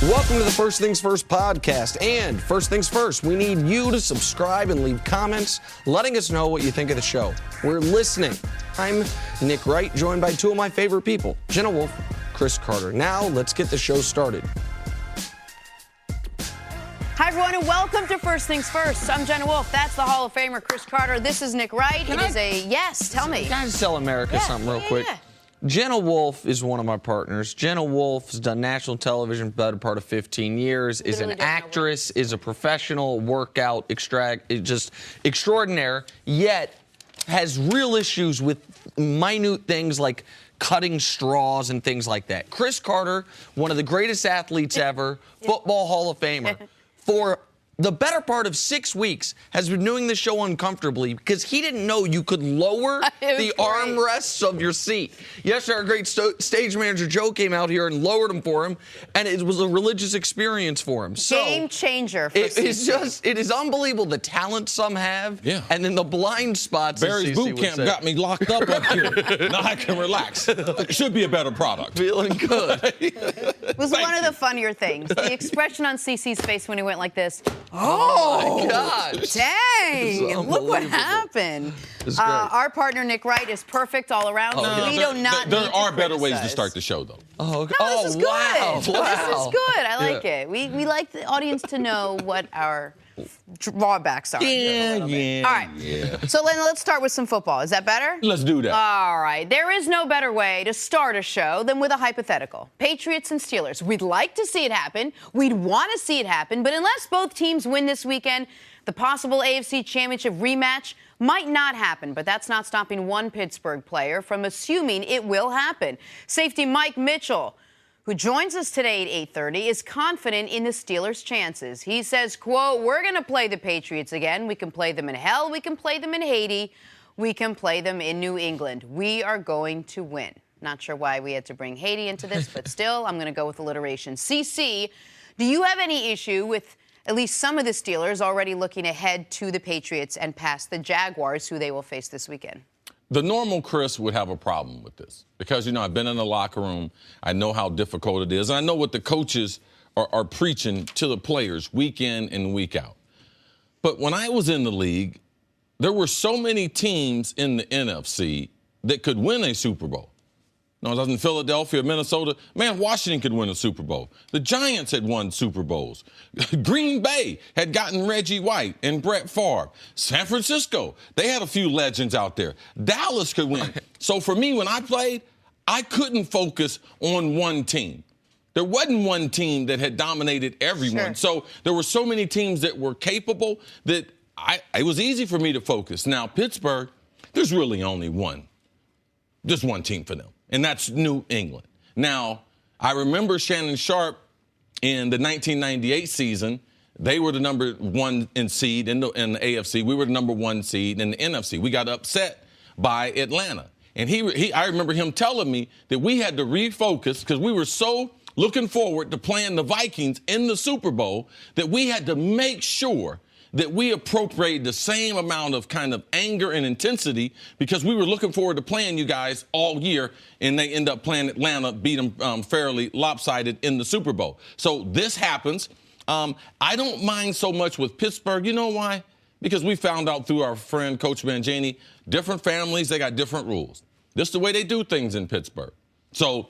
Welcome to the First Things First podcast. And first things first, we need you to subscribe and leave comments letting us know what you think of the show. We're listening. I'm Nick Wright, joined by two of my favorite people, Jenna Wolfe, Chris Carter. Now, let's get the show started. Hi, everyone, and welcome to First Things First. I'm Jenna Wolfe. That's the Hall of Famer, Chris Carter. This is Nick Wright. Yes, tell me. Can I just tell America something real quick? Jenna Wolfe is one of my partners. Jenna Wolfe has done national television for the better part of 15 years, is an actress, is a professional workout just extraordinaire, yet has real issues with minute things like cutting straws and things like that. Chris Carter, one of the greatest athletes ever, Football Hall of Famer, for the better part of 6 weeks has been doing this show uncomfortably because he didn't know you could lower the armrests of your seat. Yesterday, our great stage manager, Joe, came out here and lowered them for him, and it was a religious experience for him. So game changer for it is unbelievable the talent some have, and then the blind spots. Barry's boot camp got me locked up here. Now I can relax. It should be a better product. Feeling good. It was one of the funnier things. The expression on CeCe's face when he went like this. Oh, my God. Dang. Look what happened. Our partner, Nick Wright, is perfect all around. There are better ways to start the show, though. This is good. Wow. This is good. I like it. We like the audience to know what our drawbacks are. Yeah. All right. So let's start with some football. Is that better? Let's do that. All right. There is no better way to start a show than with a hypothetical. Patriots and Steelers. We'd like to see it happen. We'd want to see it happen. But unless both teams win this weekend, the possible AFC Championship rematch might not happen. But that's not stopping one Pittsburgh player from assuming it will happen. Safety Mike Mitchell, who joins us today at 8:30, is confident in the Steelers' chances. He says, quote, "We're going to play the Patriots again. We can play them in hell. We can play them in Haiti. We can play them in New England. We are going to win." Not sure why we had to bring Haiti into this, but still, I'm going to go with alliteration. CC, do you have any issue with at least some of the Steelers already looking ahead to the Patriots and past the Jaguars, who they will face this weekend? The normal Chris would have a problem with this because, I've been in the locker room. I know how difficult it is. And I know what the coaches are preaching to the players week in and week out. But when I was in the league, there were so many teams in the NFC that could win a Super Bowl. No, it wasn't Philadelphia, Minnesota. Man, Washington could win a Super Bowl. The Giants had won Super Bowls. Green Bay had gotten Reggie White and Brett Favre. San Francisco, they had a few legends out there. Dallas could win. So for me, when I played, I couldn't focus on one team. There wasn't one team that had dominated everyone. So there were so many teams that were capable that it was easy for me to focus. Now, Pittsburgh, there's really only one. Just one team for them. And that's New England. Now, I remember Shannon Sharp in the 1998 season. They were the number one seed in the AFC. We were the number one seed in the NFC. We got upset by Atlanta. And I remember him telling me that we had to refocus because we were so looking forward to playing the Vikings in the Super Bowl that we had to make sure that we appropriate the same amount of kind of anger and intensity because we were looking forward to playing you guys all year, and they end up playing Atlanta, beat them fairly lopsided in the Super Bowl. So this happens. I don't mind so much with Pittsburgh. You know why? Because we found out through our friend Coach Mangini, different families, they got different rules. This is the way they do things in Pittsburgh. So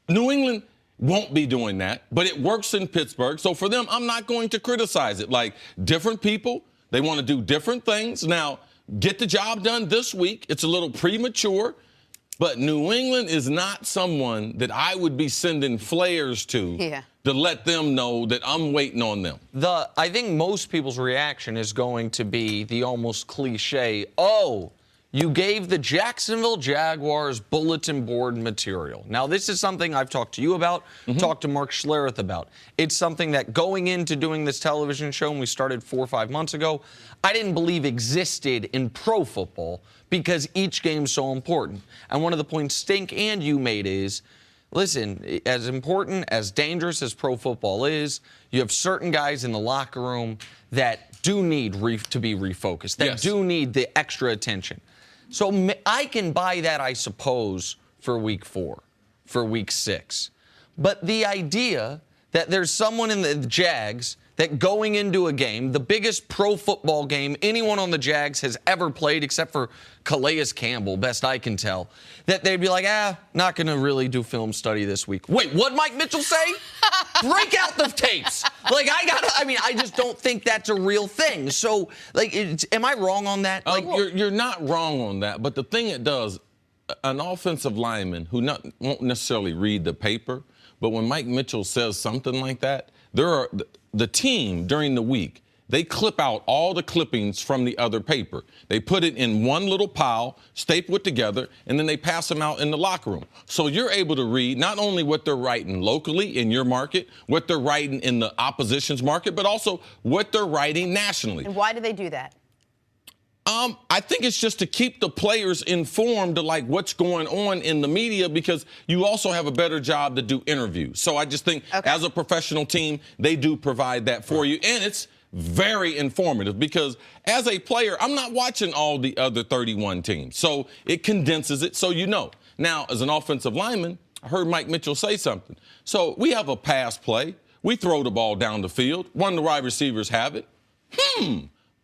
New England won't be doing that, but it works in Pittsburgh. So for them, I'm not going to criticize it. Like, different people, they want to do different things. Now, get the job done this week. It's a little premature, but New England is not someone that I would be sending flares to let them know that I'm waiting on them. I think most people's reaction is going to be the almost cliche, you gave the Jacksonville Jaguars bulletin board material. Now, this is something I've talked to you about, talked to Mark Schlereth about. It's something that going into doing this television show, and we started 4 or 5 months ago, I didn't believe existed in pro football because each game's so important. And one of the points Stink and you made is, listen, as important, as dangerous as pro football is, you have certain guys in the locker room that do need to be refocused, that do need the extra attention. So I can buy that, I suppose, for week 4, for week 6. But the idea that there's someone in the Jags that going into a game, the biggest pro football game anyone on the Jags has ever played, except for Calais Campbell, best I can tell, that they'd be like, not going to really do film study this week. Wait, what'd Mike Mitchell say? Break out the tapes. I just don't think that's a real thing. So, am I wrong on that? You're not wrong on that, but the thing it does, an offensive lineman who won't necessarily read the paper, but when Mike Mitchell says something like that, the team during the week, they clip out all the clippings from the other paper. They put it in one little pile, staple it together, and then they pass them out in the locker room. So you're able to read not only what they're writing locally in your market, what they're writing in the opposition's market, but also what they're writing nationally. And why do they do that? I think it's just to keep the players informed of what's going on in the media, because you also have a better job to do interviews. So I just think as a professional team, they do provide that for you. And it's very informative, because as a player, I'm not watching all the other 31 teams. So it condenses it so you know. Now, as an offensive lineman, I heard Mike Mitchell say something. So we have a pass play. We throw the ball down the field. One of the wide receivers have it.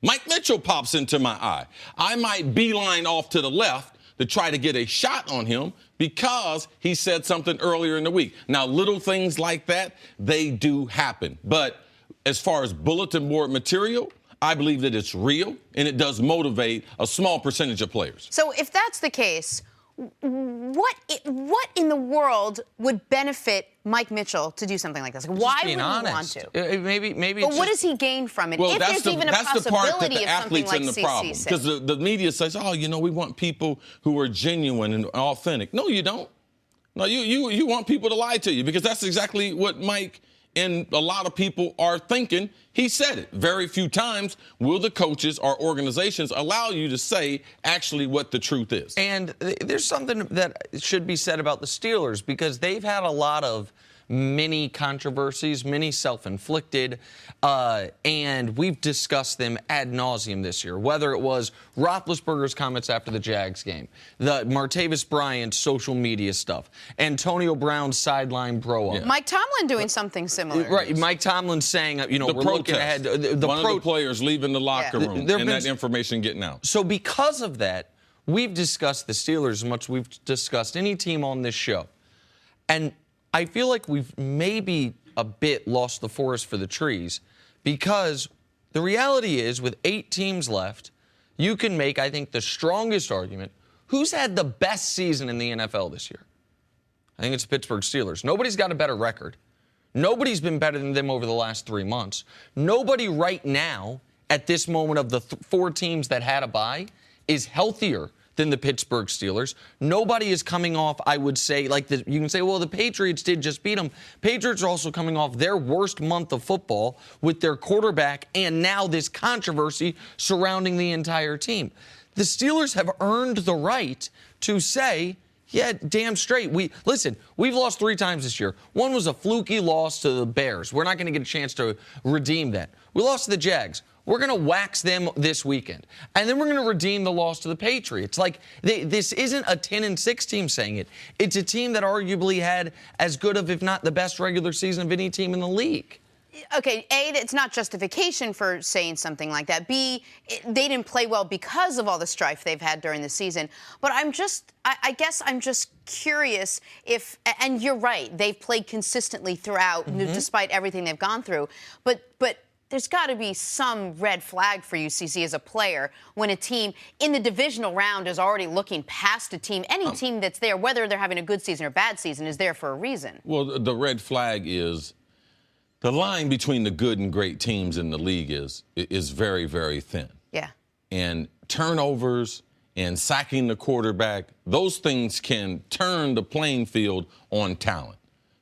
Mike Mitchell pops into my eye. I might beeline off to the left to try to get a shot on him because he said something earlier in the week. Now, little things like that, they do happen. But as far as bulletin board material, I believe that it's real, and it does motivate a small percentage of players. So if that's the case, what in the world would benefit Mike Mitchell to do something like this? Why would he want to? Maybe. But what does he gain from it? Well, if there's even a possibility that's the part that the of athletes something in like the problem, because the media says, we want people who are genuine and authentic. No, you don't. No, you want people to lie to you, because that's exactly what Mike and a lot of people are thinking. He said it. Very few times will the coaches or organizations allow you to say actually what the truth is. And there's something that should be said about the Steelers, because they've had a lot of many controversies, many self-inflicted, and we've discussed them ad nauseum this year, whether it was Roethlisberger's comments after the Jags game, the Martavis Bryant social media stuff, Antonio Brown's sideline bro-up. Yeah. Mike Tomlin doing something similar. Right, Mike Tomlin saying, we're looking ahead. One of the players leaving the locker room and that information getting out. So because of that, we've discussed the Steelers as much as we've discussed any team on this show. And I feel like we've maybe a bit lost the forest for the trees, because the reality is, with 8 teams left, you can make, I think, the strongest argument. Who's had the best season in the NFL this year? I think it's the Pittsburgh Steelers. Nobody's got a better record. Nobody's been better than them over the last 3 months. Nobody right now, at this moment of the 4 teams that had a bye, is healthier than the Pittsburgh Steelers. Nobody is coming off, I would say, you can say, well, the Patriots did just beat them. Patriots are also coming off their worst month of football with their quarterback, and now this controversy surrounding the entire team. The Steelers have earned the right to say, yeah, damn straight. We've lost 3 times this year. One was a fluky loss to the Bears. We're not going to get a chance to redeem that. We lost to the Jags. We're going to wax them this weekend. And then we're going to redeem the loss to the Patriots. This isn't a 10-6 team saying it. It's a team that arguably had as good of, if not the best regular season of any team in the league. Okay, A, it's not justification for saying something like that. B, they didn't play well because of all the strife they've had during the season. But I guess I'm just curious if, and you're right, they've played consistently throughout, despite everything they've gone through. But there's got to be some red flag for you, CC, as a player, when a team in the divisional round is already looking past a team. Any team that's there, whether they're having a good season or bad season, is there for a reason. Well, the red flag is the line between the good and great teams in the league is very, very thin. Yeah. And turnovers and sacking the quarterback, those things can turn the playing field on talent.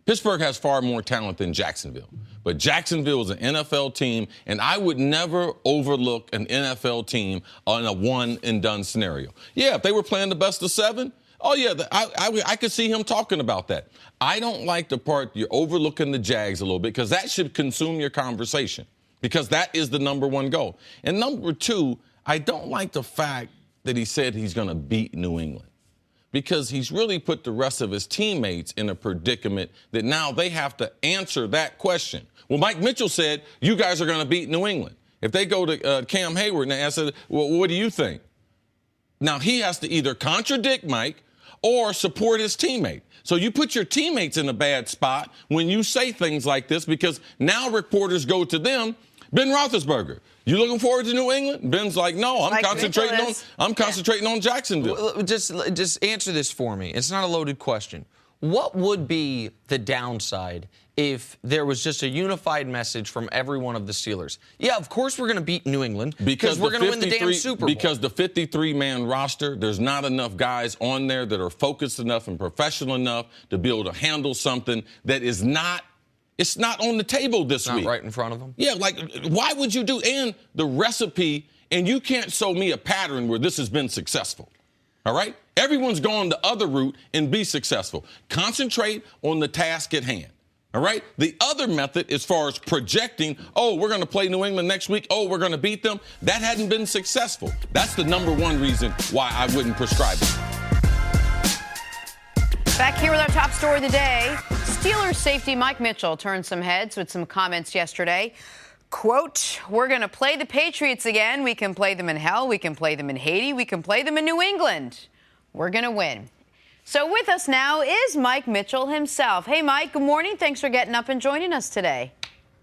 Pittsburgh has far more talent than Jacksonville. But Jacksonville is an NFL team, and I would never overlook an NFL team on a one-and-done scenario. Yeah, if they were playing the best of 7, I could see him talking about that. I don't like the part you're overlooking the Jags a little bit, because that should consume your conversation, because that is the number 1 goal. And number 2, I don't like the fact that he said he's going to beat New England, because he's really put the rest of his teammates in a predicament that now they have to answer that question. Well, Mike Mitchell said, you guys are going to beat New England. If they go to Cam Hayward and ask, well, what do you think? Now, he has to either contradict Mike or support his teammate. So you put your teammates in a bad spot when you say things like this, because now reporters go to them. Ben Roethlisberger, you looking forward to New England? Ben's like, no, I'm concentrating on Jacksonville. Just answer this for me. It's not a loaded question. What would be the downside if there was just a unified message from every one of the Steelers? Yeah, of course we're going to beat New England because we're going to win the damn Super Bowl. Because the 53-man roster, there's not enough guys on there that are focused enough and professional enough to be able to handle something that is not. It's not on the table this week. Not right in front of them? Yeah, like, why would you do? And the recipe, and you can't show me a pattern where this has been successful. All right? Everyone's gone the other route and be successful. Concentrate on the task at hand. All right? The other method, as far as projecting, oh, we're going to play New England next week, oh, we're going to beat them, that hadn't been successful. That's the number one reason why I wouldn't prescribe it. Back here with our top story of the day. Steelers safety Mike Mitchell turned some heads with some comments yesterday. Quote, we're going to play the Patriots again. We can play them in hell. We can play them in Haiti. We can play them in New England. We're going to win. So with us now is Mike Mitchell himself. Hey, Mike, good morning. Thanks for getting up and joining us today.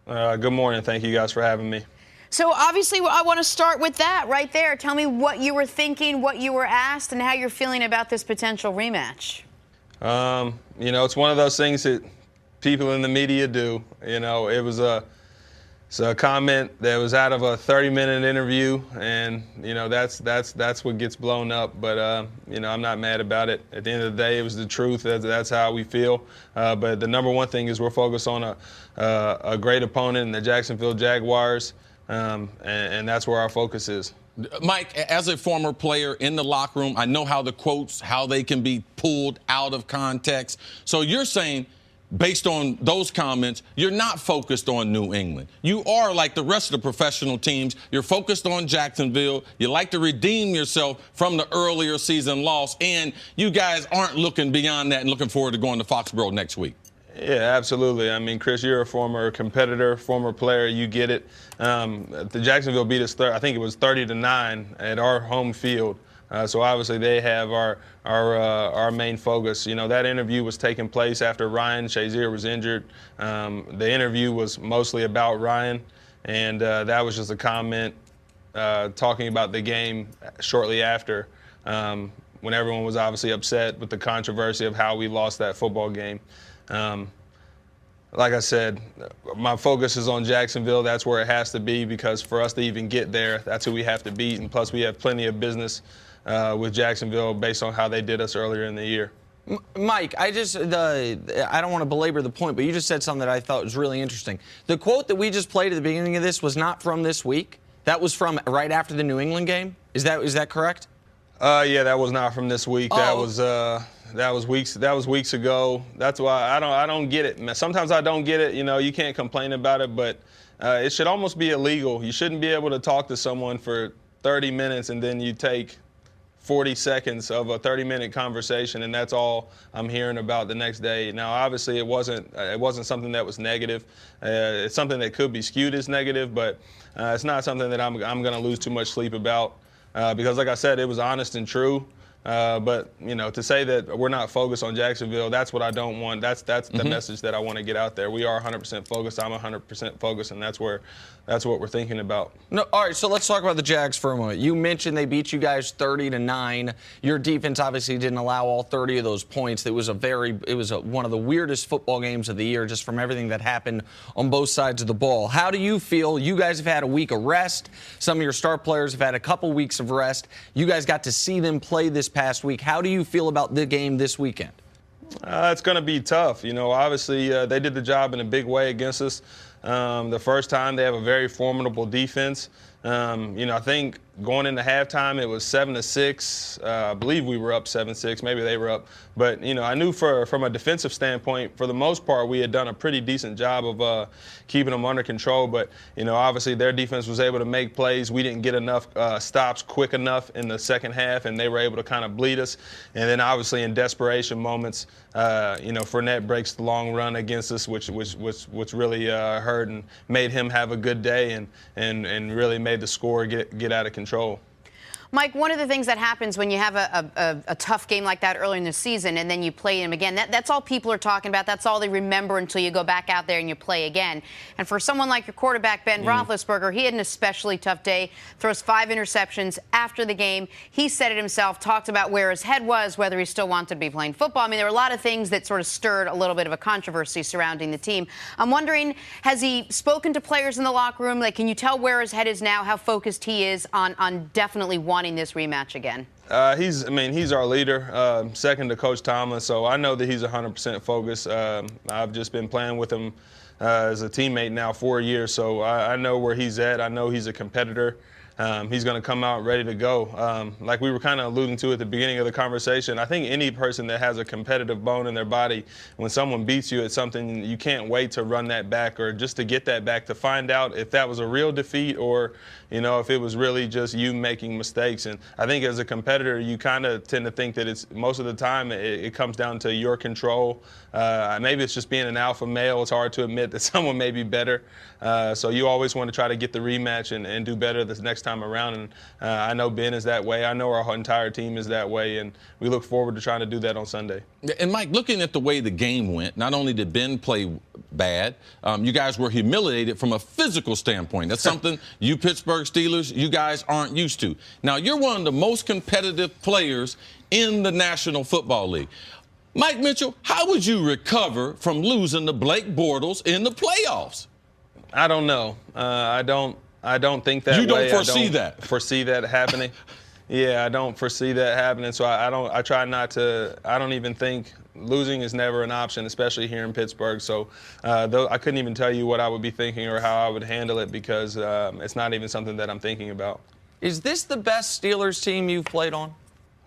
Good morning. Thank you guys for having me. So obviously I want to start with that right there. Tell me what you were thinking, what you were asked, and how you're feeling about this potential rematch. It's one of those things that people in the media do. It was a comment that was out of a 30-minute interview, and that's what gets blown up. But I'm not mad about it. At the end of the day, it was the truth. That's how we feel. But the number one thing is we're focused on a great opponent in the Jacksonville Jaguars, and that's where our focus is. Mike, as a former player in the locker room, I know how the quotes, how they can be pulled out of context. So you're saying, based on those comments, you're not focused on New England. You are like the rest of the professional teams. You're focused on Jacksonville. You like to redeem yourself from the earlier season loss, and you guys aren't looking beyond that and looking forward to going to Foxborough next week. Yeah, absolutely. I mean, Chris, you're a former competitor, former player. You get it. The Jacksonville beat us, I think it was 30-9 at our home field. So obviously they have our main focus. That interview was taking place after Ryan Shazier was injured. The interview was mostly about Ryan, and that was just a comment talking about the game shortly after, when everyone was obviously upset with the controversy of how we lost that football game. Like I said, my focus is on Jacksonville. That's where it has to be, because for us to even get there, that's who we have to beat. And plus, we have plenty of business with Jacksonville based on how they did us earlier in the year. Mike, I don't want to belabor the point, but you just said something that I thought was really interesting. The quote that we just played at the beginning of this was not from this week. That was from right after the New England game. Is that correct? Yeah, that was not from this week. Oh. That was weeks ago. That's why I don't get it. Sometimes I don't get it. You can't complain about it, but it should almost be illegal. You shouldn't be able to talk to someone for 30 minutes and then you take 40 seconds of a 30-minute conversation, and that's all I'm hearing about the next day. Now, obviously, it wasn't something that was negative. It's something that could be skewed as negative, but it's not something that I'm going to lose too much sleep about, because, like I said, it was honest and true. But, to say that we're not focused on Jacksonville, that's what I don't want. That's the message that I want to get out there. We are 100% focused. I'm 100% focused, and that's what we're thinking about. No, all right, so let's talk about the Jags for a moment. You mentioned they beat you guys 30-9. Your defense obviously didn't allow all 30 of those points. It was one of the weirdest football games of the year, just from everything that happened on both sides of the ball. How do you feel? You guys have had a week of rest. Some of your star players have had a couple weeks of rest. You guys got to see them play this past week. How do you feel about the game this weekend? It's going to be tough. Obviously they did the job in a big way against us. The first time, they have a very formidable defense. I think going into halftime, it was 7-6. I believe we were up 7-6. Maybe they were up. But, I knew from a defensive standpoint, for the most part, we had done a pretty decent job of keeping them under control. But, obviously their defense was able to make plays. We didn't get enough stops quick enough in the second half, and they were able to kind of bleed us. And then, obviously, in desperation moments, Fournette breaks the long run against us, which really hurt and made him have a good day and really made the score get out of control. Mike, one of the things that happens when you have a tough game like that early in the season and then you play them again, that's all people are talking about. That's all they remember until you go back out there and you play again. And for someone like your quarterback, Ben Roethlisberger, he had an especially tough day, throws 5 interceptions after the game. He said it himself, talked about where his head was, whether he still wanted to be playing football. I mean, there were a lot of things that sort of stirred a little bit of a controversy surrounding the team. I'm wondering, has he spoken to players in the locker room? Like, can you tell where his head is now, how focused he is on definitely wanting this rematch again? He's our leader, second to Coach Tomlin, so I know that he's 100% focused. I've just been playing with him as a teammate now 4 years, so I know where he's at. I know he's a competitor. He's going to come out ready to go. Like we were kind of alluding to at the beginning of the conversation, I think any person that has a competitive bone in their body, when someone beats you at something, you can't wait to run that back or just to get that back to find out if that was a real defeat or, if it was really just you making mistakes. And I think as a competitor, you kind of tend to think that it's most of the time it comes down to your control. Maybe it's just being an alpha male. It's hard to admit that someone may be better. So you always want to try to get the rematch and do better this next time around. And I know Ben is that way. I know our entire team is that way. And we look forward to trying to do that on Sunday. And, Mike, looking at the way the game went, not only did Ben play bad, you guys were humiliated from a physical standpoint. That's something you Pittsburgh Steelers, you guys aren't used to. Now, you're one of the most competitive players in the National Football League. Mike Mitchell, how would you recover from losing to Blake Bortles in the playoffs? I don't know. I don't think that You don't way. foresee I don't that? Foresee that happening. Yeah, I don't foresee that happening. So I try not to. I don't even think losing is never an option, especially here in Pittsburgh. So I couldn't even tell you what I would be thinking or how I would handle it because it's not even something that I'm thinking about. Is this the best Steelers team you've played on?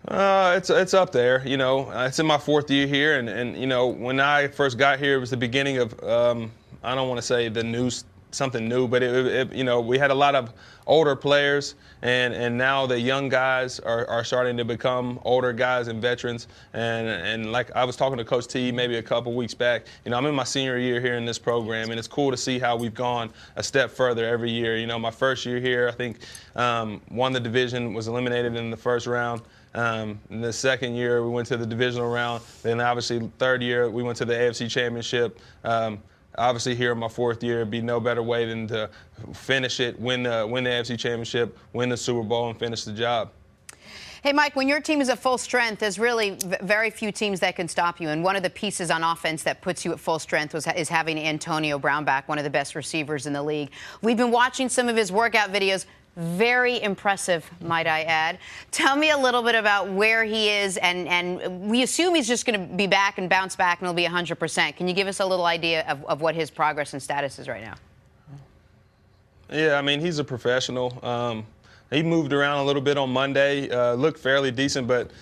It's up there. It's in my 4th year here, and when I first got here, it was the beginning of I don't want to say something new, but we had a lot of older players, and now the young guys are starting to become older guys and veterans. And like I was talking to Coach T maybe a couple weeks back, I'm in my senior year here in this program, and it's cool to see how we've gone a step further every year. My first year here, I think won the division, was eliminated in the first round. In the second year, we went to the divisional round. Then obviously, third year, we went to the AFC Championship. Obviously, here in my 4th year, it'd be no better way than to finish it, win the AFC Championship, win the Super Bowl, and finish the job. Hey, Mike, when your team is at full strength, there's really very few teams that can stop you. And one of the pieces on offense that puts you at full strength is having Antonio Brown back, one of the best receivers in the league. We've been watching some of his workout videos. Very impressive, might I add. Tell me a little bit about where he is, and we assume he's just going to be back and bounce back and he'll be 100%. Can you give us a little idea of what his progress and status is right now? Yeah, he's a professional. He moved around a little bit on Monday, looked fairly decent, but,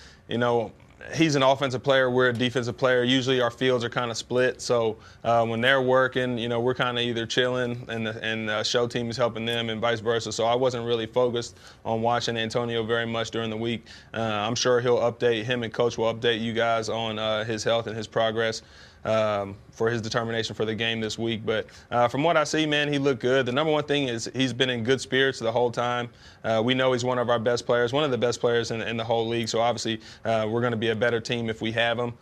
he's an offensive player. We're a defensive player. Usually our fields are kind of split. So when they're working, we're kind of either chilling and show team is helping them and vice versa. So I wasn't really focused on watching Antonio very much during the week. I'm sure him and Coach will update you guys on his health and his progress for his determination for the game this week. But from what I see, man, he looked good. The number one thing is he's been in good spirits the whole time. We know he's one of our best players, one of the best players in the whole league. So obviously we're going to be a better team if we have him.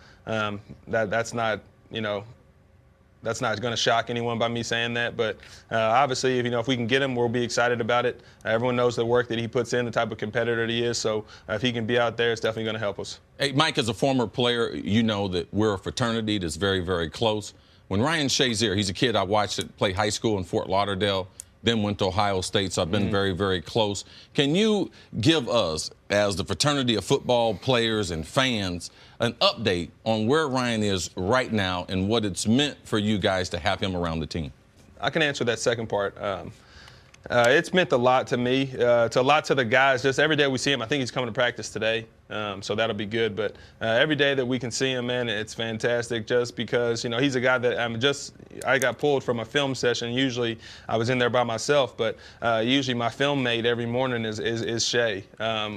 That's not going to shock anyone by me saying that. But obviously, if we can get him, we'll be excited about it. Everyone knows the work that he puts in, the type of competitor that he is. So if he can be out there, it's definitely going to help us. Hey, Mike, as a former player, you know that we're a fraternity that's very, very close. When Ryan Shazier, he's a kid I watched play high school in Fort Lauderdale, then went to Ohio State, so I've been very, very close. Can you give us, as the fraternity of football players and fans, an update on where Ryan is right now and what it's meant for you guys to have him around the team? I can answer that second part. It's meant a lot to me, to a lot to the guys. Just every day we see him, I think he's coming to practice today, so that'll be good. But every day that we can see him, man, it's fantastic. Just because he's a guy that I got pulled from a film session. Usually I was in there by myself, but usually my film mate every morning is Shay.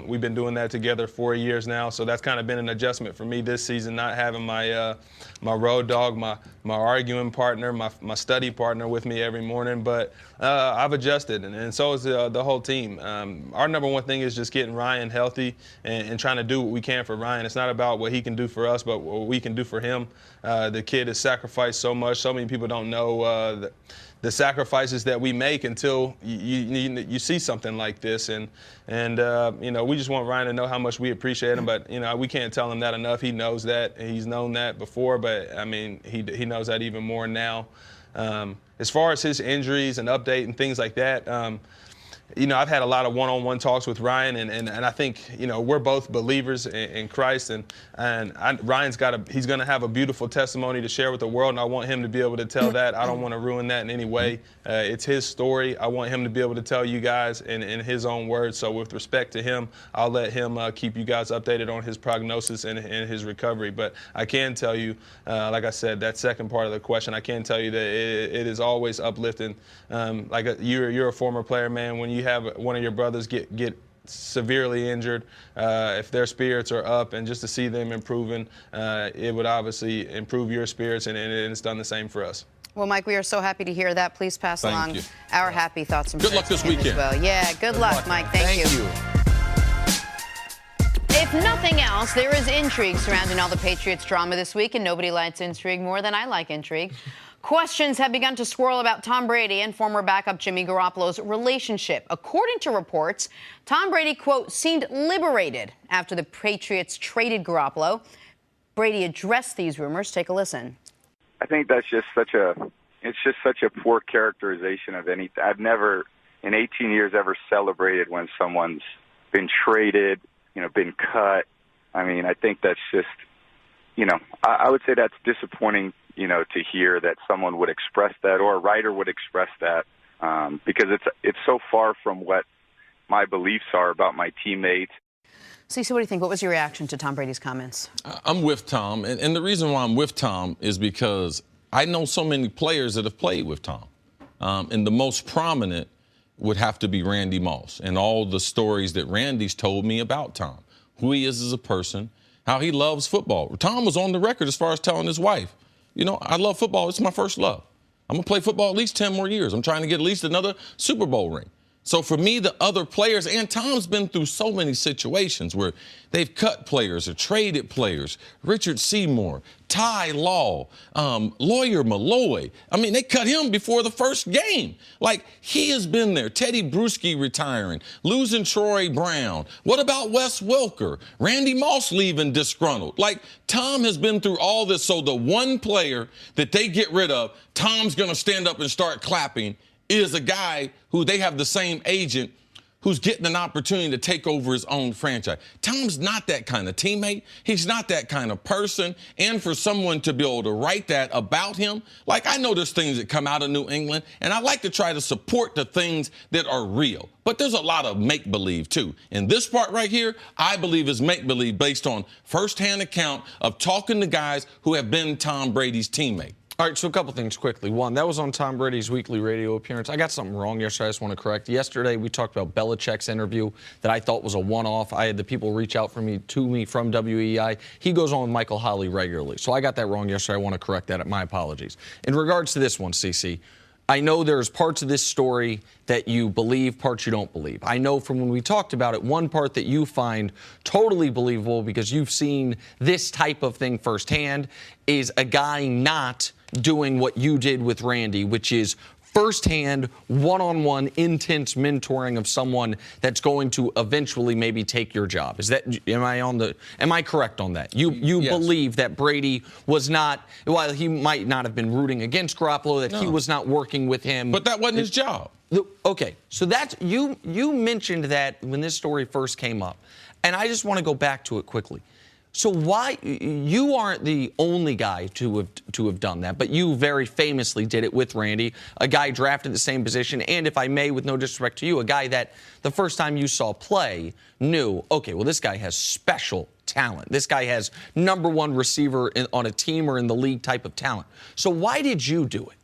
We've been doing that together 4 years now, so that's kind of been an adjustment for me this season, not having my road dog, my arguing partner, my study partner with me every morning. But I've adjusted, and so is the whole team. Our number one thing is just getting Ryan healthy and trying to do what we can for Ryan. It's not about what he can do for us, but what we can do for him. The kid has sacrificed so much. So many people don't know the sacrifices that we make until you see something like this. And we just want Ryan to know how much we appreciate him. But, we can't tell him that enough. He knows that. He's known that before, but, he knows that even more now. As far as his injuries and update and things like that, I've had a lot of one-on-one talks with Ryan, and I think, we're both believers in Christ, and Ryan's he's going to have a beautiful testimony to share with the world, and I want him to be able to tell that. I don't want to ruin that in any way. It's his story. I want him to be able to tell you guys in his own words. So with respect to him, I'll let him keep you guys updated on his prognosis and his recovery. But I can tell you, like I said, that second part of the question, I can tell you that it is always uplifting. You're a former player, man. When you have one of your brothers get severely injured, if their spirits are up, and just to see them improving, it would obviously improve your spirits, and it's done the same for us. Well, Mike, we are so happy to hear that. Please pass along our happy thoughts and good luck this weekend as well. Yeah, good luck, Mike. Thank you. If nothing else, there is intrigue surrounding all the Patriots drama this week, and nobody likes intrigue more than I like intrigue. Questions have begun to swirl about Tom Brady and former backup Jimmy Garoppolo's relationship. According to reports, Tom Brady, quote, seemed liberated after the Patriots traded Garoppolo. Brady addressed these rumors. Take a listen. I think that's just such a poor characterization of anything. I've never, in 18 years, ever celebrated when someone's been traded, been cut. I think that's just, I would say that's disappointing, to hear that someone would express that, or a writer would express that, because it's so far from what my beliefs are about my teammates. Cece, what do you think? What was your reaction to Tom Brady's comments? I'm with Tom, and the reason why I'm with Tom is because I know so many players that have played with Tom, and the most prominent would have to be Randy Moss, and all the stories that Randy's told me about Tom, who he is as a person, how he loves football. Tom was on the record as far as telling his wife, I love football. It's my first love. I'm going to play football at least 10 more years. I'm trying to get at least another Super Bowl ring. So for me, the other players, and Tom's been through so many situations where they've cut players or traded players. Richard Seymour, Ty Law, Lawyer Malloy. They cut him before the first game. He has been there. Teddy Bruschi retiring, losing Troy Brown. What about Wes Welker? Randy Moss leaving disgruntled. Tom has been through all this, so the one player that they get rid of, Tom's going to stand up and start clapping, is a guy who they have the same agent who's getting an opportunity to take over his own franchise. Tom's not that kind of teammate. He's not that kind of person. And for someone to be able to write that about him, I know there's things that come out of New England, and I like to try to support the things that are real. But there's a lot of make-believe, too. And this part right here, I believe is make-believe based on firsthand account of talking to guys who have been Tom Brady's teammate. All right, so a couple things quickly. One, that was on Tom Brady's weekly radio appearance. I got something wrong yesterday. I just want to correct. Yesterday, we talked about Belichick's interview that I thought was a one-off. I had the people reach out to me from WEI. He goes on with Michael Holley regularly. So I got that wrong yesterday. I want to correct that. My apologies. In regards to this one, CC, I know there's parts of this story that you believe, parts you don't believe. I know from when we talked about it, one part that you find totally believable because you've seen this type of thing firsthand is a guy not doing what you did with Randy, which is firsthand, one-on-one, intense mentoring of someone that's going to eventually maybe take your job. Am I correct on that? You yes. Believe that Brady was not, while he might not have been rooting against Garoppolo, that he was not working with him. But that wasn't his job. Okay, so that's you mentioned that when this story first came up, and I just want to go back to it quickly. So why you aren't the only guy to have done that, but you very famously did it with Randy, a guy drafted the same position, and if I may, with no disrespect to you, a guy that the first time you saw play knew, okay, well, this guy has special talent. This guy has number one receiver on a team or in the league type of talent. So why did you do it?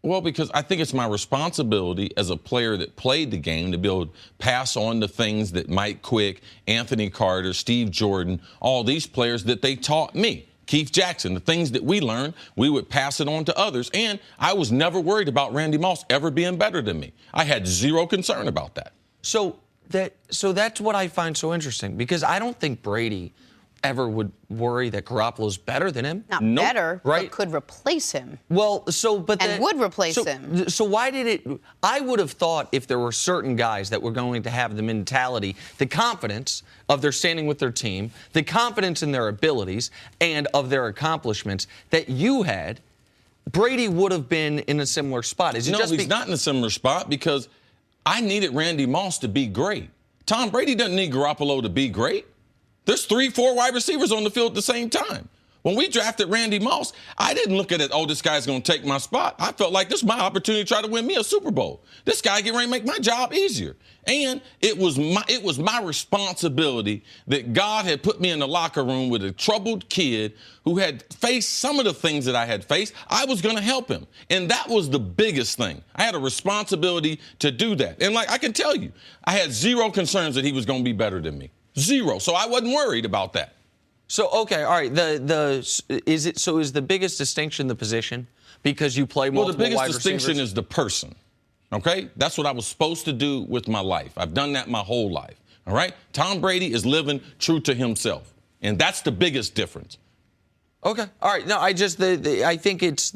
Well, because I think it's my responsibility as a player that played the game to be able to pass on the things that Mike Quick, Anthony Carter, Steve Jordan, all these players that they taught me. Keith Jackson, the things that we learned, we would pass it on to others. And I was never worried about Randy Moss ever being better than me. I had zero concern about that. So that's what I find so interesting, because I don't think Brady ever would worry that Garoppolo's better than him. Not better, right? But could replace him. Well, would replace him. So why did it? I would have thought if there were certain guys that were going to have the mentality, the confidence of their standing with their team, the confidence in their abilities and of their accomplishments that you had, Brady would have been in a similar spot. He's not in a similar spot because I needed Randy Moss to be great. Tom Brady doesn't need Garoppolo to be great. There's 3-4 wide receivers on the field at the same time. When we drafted Randy Moss, I didn't look at it, oh, this guy's going to take my spot. I felt like this is my opportunity to try to win me a Super Bowl. This guy getting ready to make my job easier. And it was my responsibility that God had put me in the locker room with a troubled kid who had faced some of the things that I had faced. I was going to help him. And that was the biggest thing. I had a responsibility to do that. And like I can tell you, I had zero concerns that he was going to be better than me. Zero. So I wasn't worried about that. So, okay, all right. Is the biggest distinction the position because you play multiple wide receivers? Well, the biggest distinction is the person, okay? That's what I was supposed to do with my life. I've done that my whole life, all right? Tom Brady is living true to himself, and that's the biggest difference. Okay, all right. No, I think it's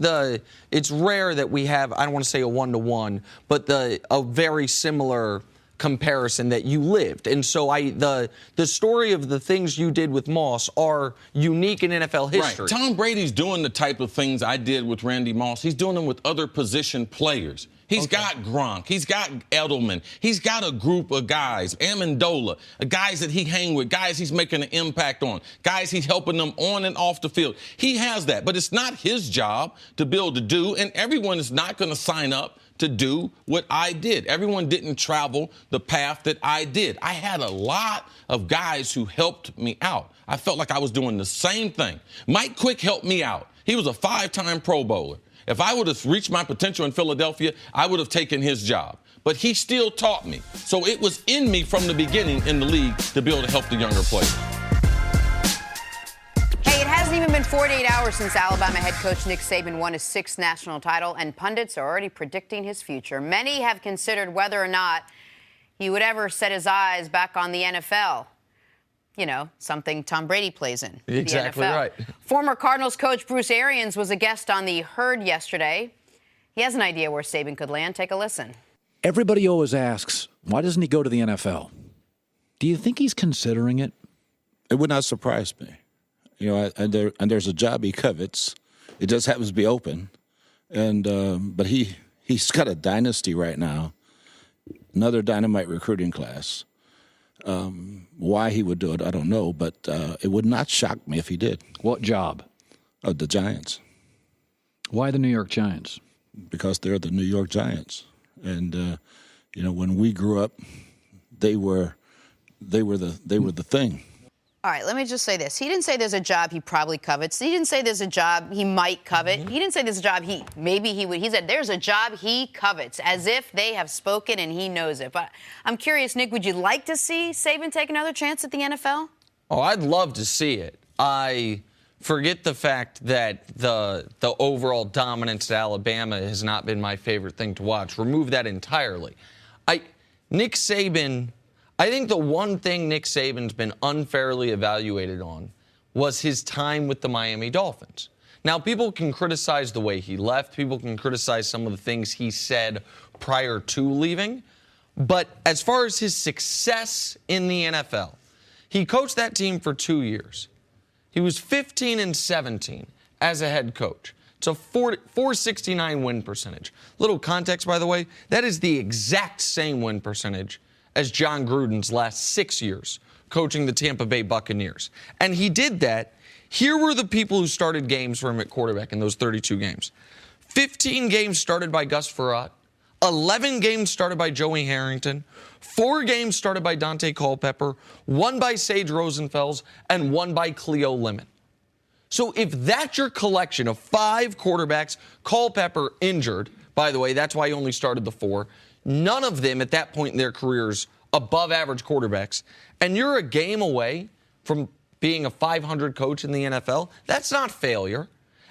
rare that we have, I don't want to say a one-to-one, but a very similar comparison that you lived. And so the story of the things you did with Moss are unique in NFL history. Right. Tom Brady's doing the type of things I did with Randy Moss. He's doing them with other position players. He's got Gronk. He's got Edelman. He's got a group of guys, Amendola, guys that he hang with, guys he's making an impact on, guys he's helping them on and off the field. He has that, but it's not his job to be able to do, and everyone is not going to sign up to do what I did. Everyone didn't travel the path that I did. I had a lot of guys who helped me out. I felt like I was doing the same thing. Mike Quick helped me out. He was a 5-time Pro Bowler. If I would have reached my potential in Philadelphia, I would have taken his job. But he still taught me. So it was in me from the beginning in the league to be able to help the younger players. It hasn't even been 48 hours since Alabama head coach Nick Saban won his 6th national title, and pundits are already predicting his future. Many have considered whether or not he would ever set his eyes back on the NFL. You know, something Tom Brady plays in. Exactly the NFL. right. Former Cardinals coach Bruce Arians was a guest on The Herd yesterday. He has an idea where Saban could land. Take a listen. Everybody always asks, why doesn't he go to the NFL? Do you think he's considering it? It would not surprise me. You know, and there's a job he covets. It just happens to be open, but he's got a dynasty right now, another dynamite recruiting class. Why he would do it, I don't know, but it would not shock me if he did. What job? The Giants. Why the New York Giants? Because they're the New York Giants, and you know, when we grew up, they were the thing. All right, let me just say this. He didn't say there's a job he probably covets. He didn't say there's a job he might covet. He didn't say there's a job maybe he would. He said there's a job he covets, as if they have spoken and he knows it. But I'm curious, Nick, would you like to see Saban take another chance at the NFL? Oh, I'd love to see it. I forget the fact that the overall dominance at Alabama has not been my favorite thing to watch. Remove that entirely. Nick Saban, I think the one thing Nick Saban's been unfairly evaluated on was his time with the Miami Dolphins. Now, people can criticize the way he left. People can criticize some of the things he said prior to leaving. But as far as his success in the NFL, he coached that team for 2 years. He was 15-17 as a head coach. It's a 469 win percentage. Little context, by the way, that is the exact same win percentage as John Gruden's last 6 years coaching the Tampa Bay Buccaneers. And he did that. Here were the people who started games for him at quarterback in those 32 games. 15 games started by Gus Frerotte. 11 games started by Joey Harrington. 4 games started by Dante Culpepper. 1 by Sage Rosenfels. And 1 by Cleo Lemon. So if that's your collection of 5 quarterbacks, Culpepper injured, by the way, that's why he only started the 4. None of them at that point in their careers above average quarterbacks. And you're a game away from being a 500 coach in the NFL. That's not failure.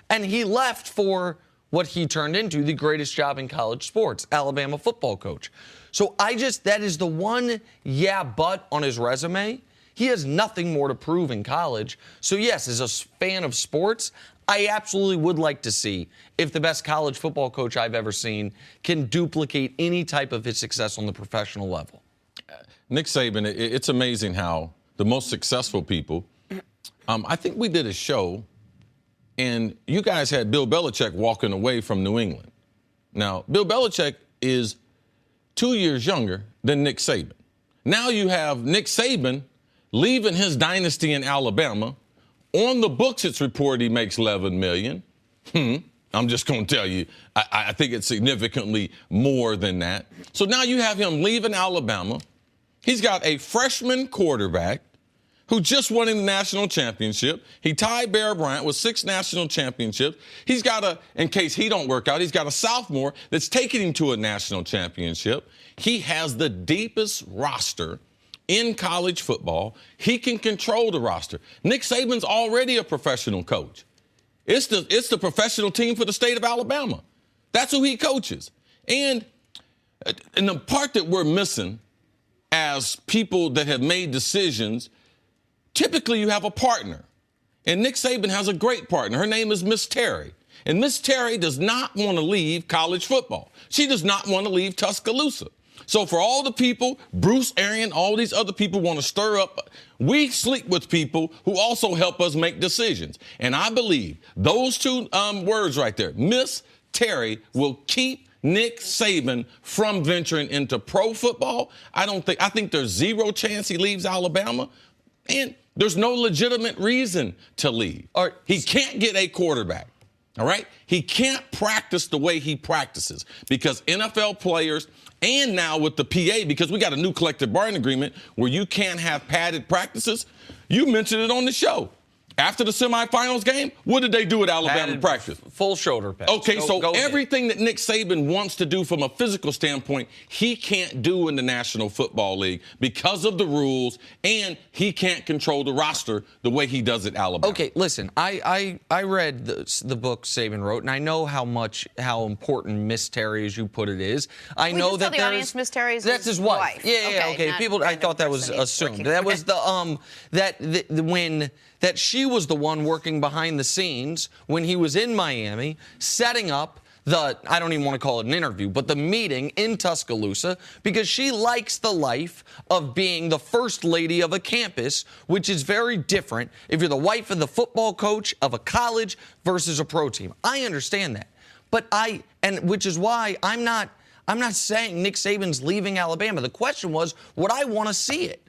And he left for what he turned into, the greatest job in college sports, Alabama football coach. So that is the one but on his resume. He has nothing more to prove in college. So yes, as a fan of sports, I absolutely would like to see if the best college football coach I've ever seen can duplicate any type of his success on the professional level. Nick Saban, it's amazing how the most successful people, I think we did a show, and you guys had Bill Belichick walking away from New England. Now, Bill Belichick is 2 years younger than Nick Saban. Now you have Nick Saban leaving his dynasty in Alabama. On the books, it's reported he makes $11 million. I'm just going to tell you, I think it's significantly more than that. So now you have him leaving Alabama. He's got a freshman quarterback who just won in the national championship. He tied Bear Bryant with 6 national championships. He's got in case he don't work out, he's got a sophomore that's taking him to a national championship. He has the deepest roster in college football. He can control the roster. Nick Saban's already a professional coach. It's the professional team for the state of Alabama. That's who he coaches. And the part that we're missing as people that have made decisions, typically you have a partner. And Nick Saban has a great partner. Her name is Miss Terry. And Miss Terry does not want to leave college football. She does not want to leave Tuscaloosa. So for all the people, Bruce Arian, all these other people want to stir up, we sleep with people who also help us make decisions. And I believe those 2 words right there, Miss Terry, will keep Nick Saban from venturing into pro football. I think there's 0 chance he leaves Alabama. And there's no legitimate reason to leave. He can't get a quarterback. All right? He can't practice the way he practices because NFL players, and now with the PA, because we got a new collective bargaining agreement where you can't have padded practices. You mentioned it on the show. After the semifinals game, what did they do at Alabama practice? Full shoulder pads. Okay, so everything that Nick Saban wants to do from a physical standpoint, he can't do in the National Football League because of the rules, and he can't control the roster the way he does at Alabama. Okay, listen, I read the book Saban wrote, and I know how important Miss Terry, as you put it, is. I know that the audience, Miss Terry is that's his wife. Yeah, okay. People, I thought that was assumed. That was that she was the one working behind the scenes when he was in Miami, setting up I don't even want to call it an interview, but the meeting in Tuscaloosa, because she likes the life of being the first lady of a campus, which is very different if you're the wife of the football coach of a college versus a pro team. I understand that. But which is why I'm not saying Nick Saban's leaving Alabama. The question was, would I want to see it?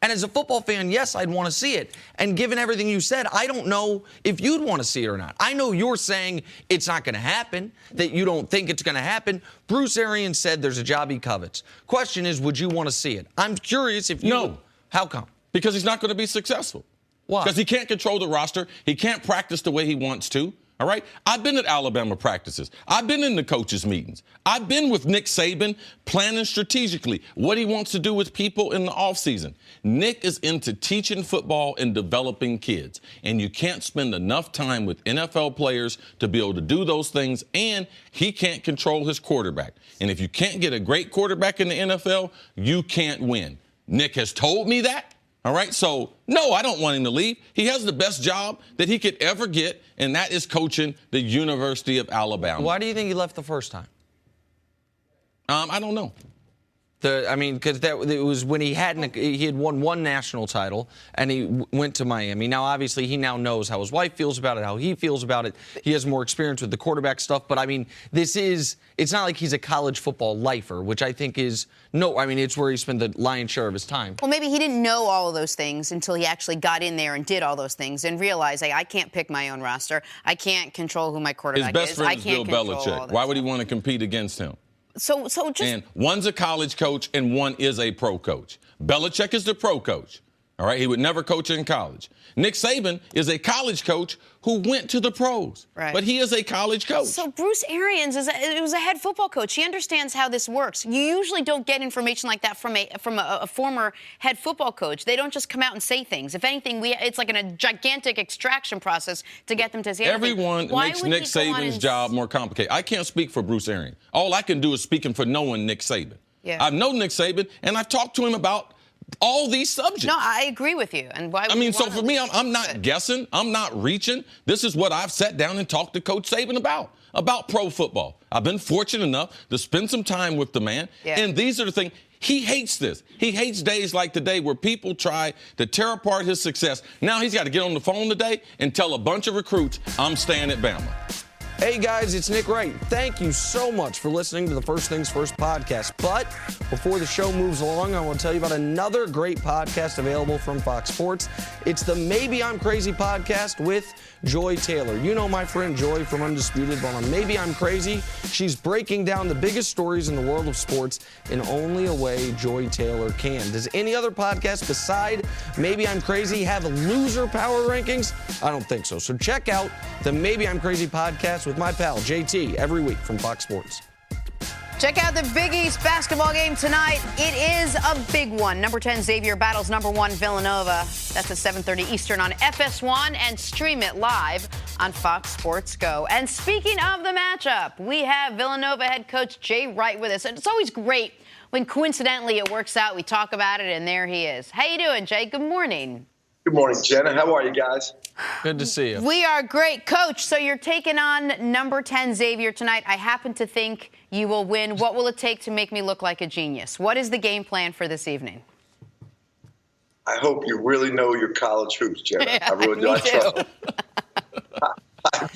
And as a football fan, yes, I'd want to see it. And given everything you said, I don't know if you'd want to see it or not. I know you're saying it's not going to happen, that you don't think it's going to happen. Bruce Arians said there's a job he covets. Question is, would you want to see it? I'm curious if you... No. How come? Because he's not going to be successful. Why? Because he can't control the roster. He can't practice the way he wants to. All right? I've been at Alabama practices. I've been in the coaches' meetings. I've been with Nick Saban planning strategically what he wants to do with people in the offseason. Nick is into teaching football and developing kids. And you can't spend enough time with NFL players to be able to do those things. And he can't control his quarterback. And if you can't get a great quarterback in the NFL, you can't win. Nick has told me that. All right, so no, I don't want him to leave. He has the best job that he could ever get, and that is coaching the University of Alabama. Why do you think he left the first time? I don't know. Because it was when he had won one national title and he went to Miami. Now, obviously, he now knows how his wife feels about it, how he feels about it. He has more experience with the quarterback stuff. But, it's not like he's a college football lifer, which I think it's where he spent the lion's share of his time. Well, maybe he didn't know all of those things until he actually got in there and did all those things and realized, I can't pick my own roster. I can't control who my quarterback is. His best friend is Bill Belichick. Why would he want to compete against him? And one's a college coach and one is a pro coach. Belichick is the pro coach. All right, he would never coach in college. Nick Saban is a college coach who went to the pros, right. But he is a college coach. So Bruce Arians was a head football coach. He understands how this works. You usually don't get information like that from a former head football coach. They don't just come out and say things. If anything, it's like a gigantic extraction process to get them to say anything. Everyone makes Nick Saban's job more complicated. I can't speak for Bruce Arians. All I can do is speaking for knowing Nick Saban. Yeah. I've known Nick Saban, and I've talked to him about all these subjects. No, I agree with you. And why? So for me, I'm not guessing. I'm not reaching. This is what I've sat down and talked to Coach Saban about pro football. I've been fortunate enough to spend some time with the man. Yeah. And these are the things. He hates this. He hates days like today where people try to tear apart his success. Now he's got to get on the phone today and tell a bunch of recruits, I'm staying at Bama. Hey guys, it's Nick Wright. Thank you so much for listening to the First Things First podcast. But before the show moves along, I want to tell you about another great podcast available from Fox Sports. It's the Maybe I'm Crazy podcast with Joy Taylor. You know my friend Joy from Undisputed, but on Maybe I'm Crazy, she's breaking down the biggest stories in the world of sports in only a way Joy Taylor can. Does any other podcast beside Maybe I'm Crazy have loser power rankings? I don't think so. So check out the Maybe I'm Crazy podcast with my pal JT every week from Fox Sports. Check out the Big East basketball game tonight. It is a big one. Number 10 Xavier battles number 1 Villanova. That's at 7:30 Eastern on FS1 and stream it live on Fox Sports Go. And speaking of the matchup, we have Villanova head coach Jay Wright with us. And it's always great when coincidentally it works out. We talk about it and there he is. How you doing, Jay? Good morning. Good morning, Jenna. How are you guys? Good to see you. We are great. Coach, so you're taking on number 10 Xavier tonight. I happen to think you will win. What will it take to make me look like a genius? What is the game plan for this evening? I hope you really know your college hoops, Jenna. Yeah, I really do. me I trust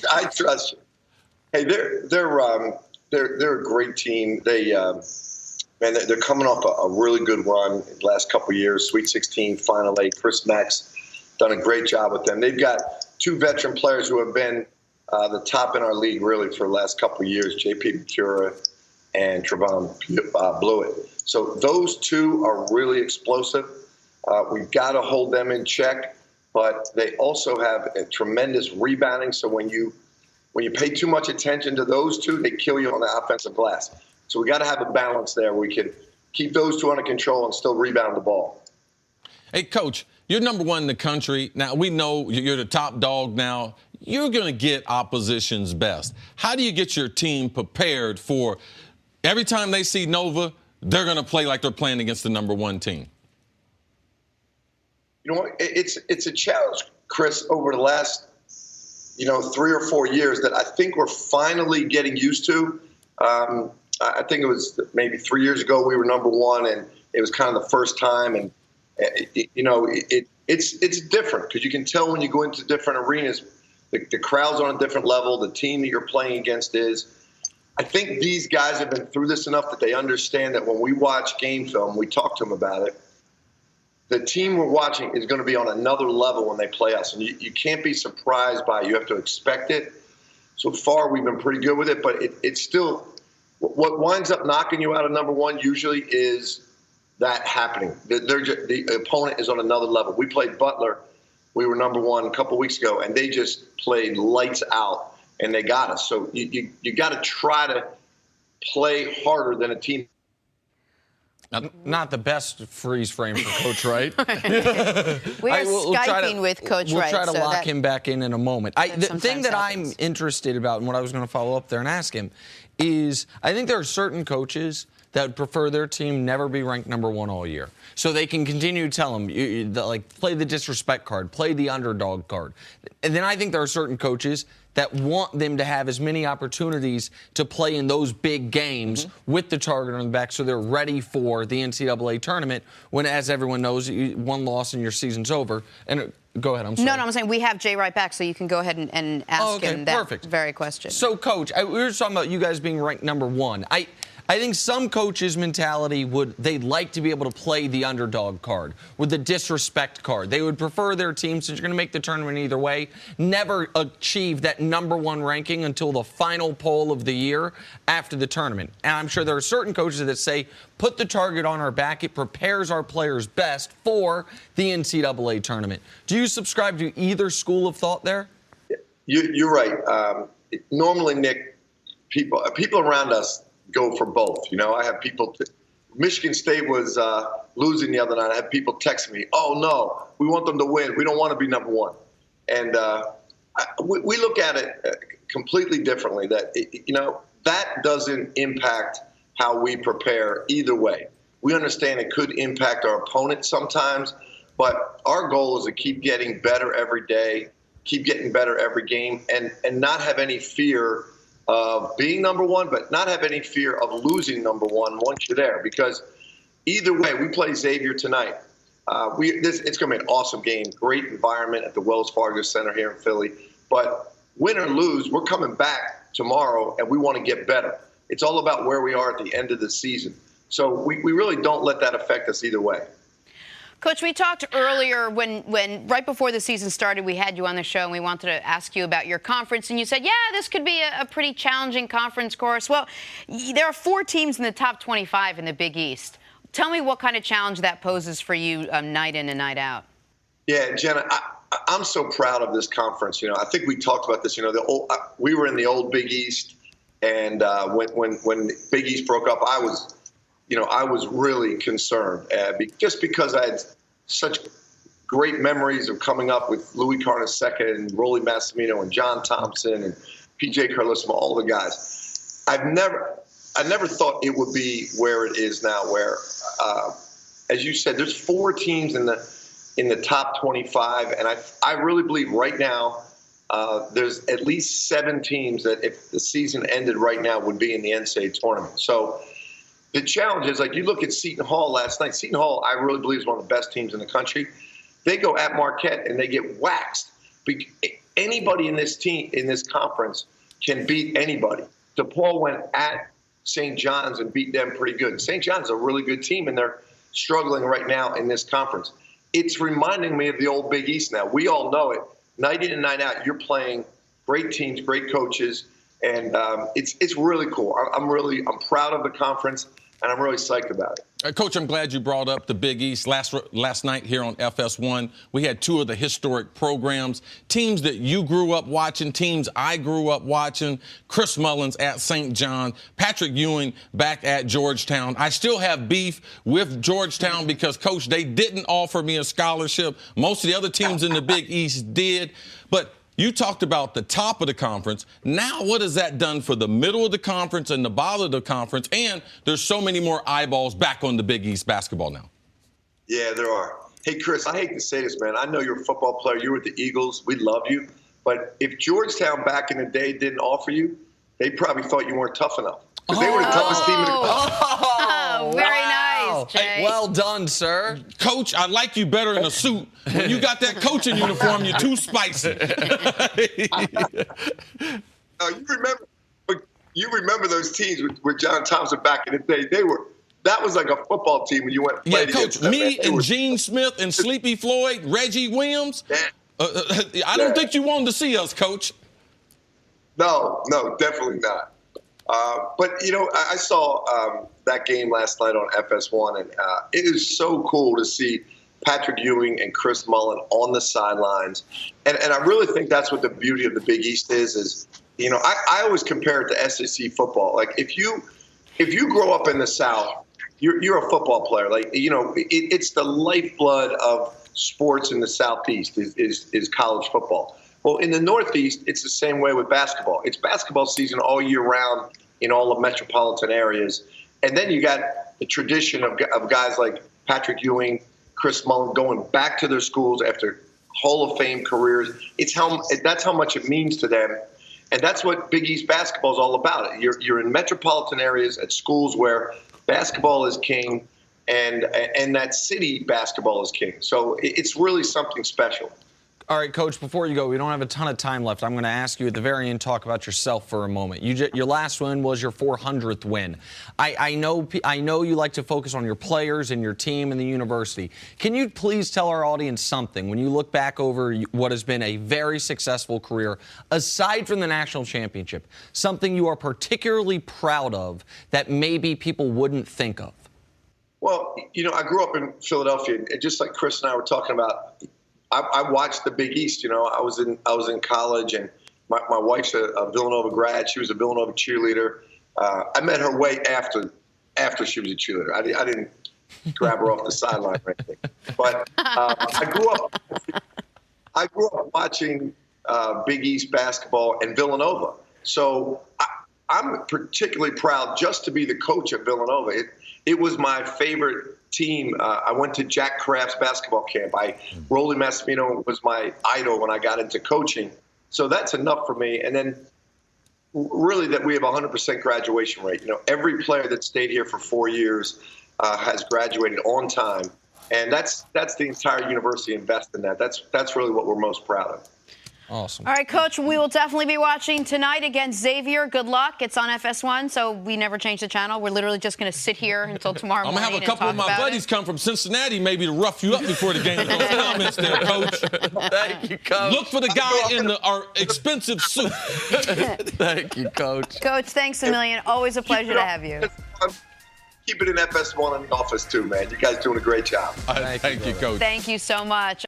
you. I trust you. Hey, they're a great team. They're coming off a really good run in the last couple of years. Sweet 16, Final 8. Chris Mack's done a great job with them. They've got 2 veteran players who have been the top in our league really for the last couple of years, J.P. Macura and Trevon Blewett. So those 2 are really explosive. We've got to hold them in check, but they also have a tremendous rebounding. So when you pay too much attention to those 2, they kill you on the offensive glass. So we got to have a balance there. We can keep those 2 under control and still rebound the ball. Hey, Coach, you're number 1 in the country. Now, we know you're the top dog now. You're going to get opposition's best. How do you get your team prepared for every time they see Nova, they're going to play like they're playing against the number 1 team? You know what? It's a challenge, Chris, over the last, 3 or 4 years that I think we're finally getting used to. I think it was maybe 3 years ago we were number 1, and it was kind of the first time. And it's different because you can tell when you go into different arenas, the crowd's on a different level. The team that you're playing against is. I think these guys have been through this enough that they understand that when we watch game film, we talk to them about it. The team we're watching is going to be on another level when they play us, and you can't be surprised by it. You have to expect it. So far, we've been pretty good with it, but it's still what winds up knocking you out of number 1 usually is that happening. The opponent is on another level. We played Butler. We were number 1 a couple weeks ago, and they just played lights out, and they got us. So you got to try to play harder than a team. Not the best freeze frame for Coach Wright. We are Skyping with Coach Wright. We'll try to lock him back in a moment. The thing that I'm interested about and what I was going to follow up there and ask him is I think there are certain coaches that would prefer their team never be ranked number 1 all year. So they can continue to tell them, play the disrespect card, play the underdog card. And then I think there are certain coaches that want them to have as many opportunities to play in those big games with the target on the back so they're ready for the NCAA tournament when, as everyone knows, one loss and your season's over. And go ahead, I'm sorry. No, I'm saying we have Jay Wright back, so you can go ahead and ask him that very question. So, Coach, we were talking about you guys being ranked number one. I think some coaches' mentality they'd like to be able to play the underdog card with the disrespect card. They would prefer their team, since you're going to make the tournament either way, never achieve that number one ranking until the final poll of the year after the tournament. And I'm sure there are certain coaches that say, put the target on our back. It prepares our players best for the NCAA tournament. Do you subscribe to either school of thought there? You're right. Normally, Nick, people around us go for both. I have people. Michigan State was losing the other night. I had people text me, "Oh no, we want them to win. We don't want to be number one." And we look at it completely differently. That that doesn't impact how we prepare either way. We understand it could impact our opponent sometimes, but our goal is to keep getting better every day, keep getting better every game, and not have any fear of being number one, but not have any fear of losing number one once you're there. Because either way, we play Xavier tonight. It's going to be an awesome game, great environment at the Wells Fargo Center here in Philly. But win or lose, we're coming back tomorrow, and we want to get better. It's all about where we are at the end of the season. So we really don't let that affect us either way. Coach, we talked earlier when right before the season started, we had you on the show and we wanted to ask you about your conference. And you said, yeah, this could be a pretty challenging conference course. Well, there are 4 teams in the top 25 in the Big East. Tell me what kind of challenge that poses for you night in and night out. Yeah, Jenna, I'm so proud of this conference. I think we talked about this. We were in the old Big East. And when Big East broke up, I was really concerned just because I had such great memories of coming up with Louis Carnesecca and Rolly Massimino and John Thompson and P.J. Carlissimo, all the guys. I never thought it would be where it is now, where, as you said, there's 4 teams in the top 25, and I really believe right now there's at least 7 teams that if the season ended right now would be in the NCAA tournament. So the challenge is, like, you look at Seton Hall last night. Seton Hall, I really believe, is one of the best teams in the country. They go at Marquette and they get waxed. Anybody in this conference can beat anybody. DePaul went at St. John's and beat them pretty good. St. John's is a really good team, and they're struggling right now in this conference. It's reminding me of the old Big East now. We all know it. Night in and night out, you're playing great teams, great coaches, and it's really cool. I'm proud of the conference, and I'm really psyched about it. Coach, I'm glad you brought up the Big East. Last night here on FS1, we had 2 of the historic programs, teams that you grew up watching, teams I grew up watching. Chris Mullins at St. John, Patrick Ewing back at Georgetown. I still have beef with Georgetown because, Coach, they didn't offer me a scholarship. Most of the other teams in the Big East did. But you talked about the top of the conference. Now what has that done for the middle of the conference and the bottom of the conference? And there's so many more eyeballs back on the Big East basketball now. Yeah, there are. Hey, Chris, I hate to say this, man. I know you're a football player. You were at the Eagles. We love you. But if Georgetown back in the day didn't offer you, they probably thought you weren't tough enough. Because they were the toughest team in the country. Oh, very nice, Jay. Hey, well done, sir. Coach, I like you better in a suit. When you got that coaching uniform, you're too spicy. You remember those teams with John Thompson back in the day? That was like a football team when you went and played against them. Me and Gene Smith and Sleepy Floyd, Reggie Williams. I don't think you wanted to see us, Coach. No, definitely not. But, I saw that game last night on FS1, and it is so cool to see Patrick Ewing and Chris Mullin on the sidelines. And I really think that's what the beauty of the Big East is I always compare it to SEC football. Like, if you grow up in the South, you're a football player. Like, it's the lifeblood of sports in the Southeast is college football. Well, in the Northeast, it's the same way with basketball. It's basketball season all year round in all the metropolitan areas. And then you got the tradition of guys like Patrick Ewing, Chris Mullin going back to their schools after Hall of Fame careers. That's how much it means to them. And that's what Big East basketball is all about. You're in metropolitan areas at schools where basketball is king, and that city basketball is king. So it's really something special. All right, Coach, before you go, we don't have a ton of time left. I'm going to ask you at the very end, talk about yourself for a moment. Your last win was your 400th win. I know you like to focus on your players and your team and the university. Can you please tell our audience something when you look back over what has been a very successful career, aside from the national championship, something you are particularly proud of that maybe people wouldn't think of? Well, I grew up in Philadelphia, and just like Chris and I were talking about, I watched the Big East. I was in college, and my wife's a Villanova grad. She was a Villanova cheerleader. I met her way after she was a cheerleader. I didn't grab her off the sideline or anything. But I grew up watching Big East basketball and Villanova. So I'm particularly proud just to be the coach at Villanova. It was my favorite team. I went to Jack Kraft's basketball camp. Rolly Massimino was my idol when I got into coaching. So that's enough for me. And then really that we have 100% graduation rate. Every player that stayed here for 4 years has graduated on time. And that's the entire university invest in that. That's really what we're most proud of. Awesome. All right, Coach, we will definitely be watching tonight against Xavier. Good luck. It's on FS1, so we never change the channel. We're literally just going to sit here until tomorrow morning. I'm going to have a couple of my buddies come from Cincinnati maybe to rough you up before the game. Those comments there, Coach. Thank you, Coach. Look for the guy in our expensive suit. Thank you, Coach. Coach, thanks a million. Always a pleasure to have you. Keep it in FS1 in the office, too, man. You guys doing a great job. Thank you, Coach. Thank you so much.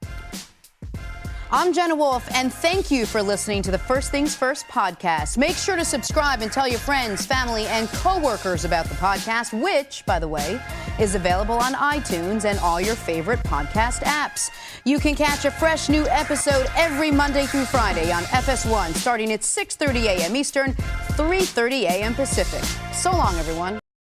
I'm Jenna Wolf, and thank you for listening to the First Things First podcast. Make sure to subscribe and tell your friends, family, and coworkers about the podcast, which, by the way, is available on iTunes and all your favorite podcast apps. You can catch a fresh new episode every Monday through Friday on FS1, starting at 6:30 a.m. Eastern, 3:30 a.m. Pacific. So long, everyone.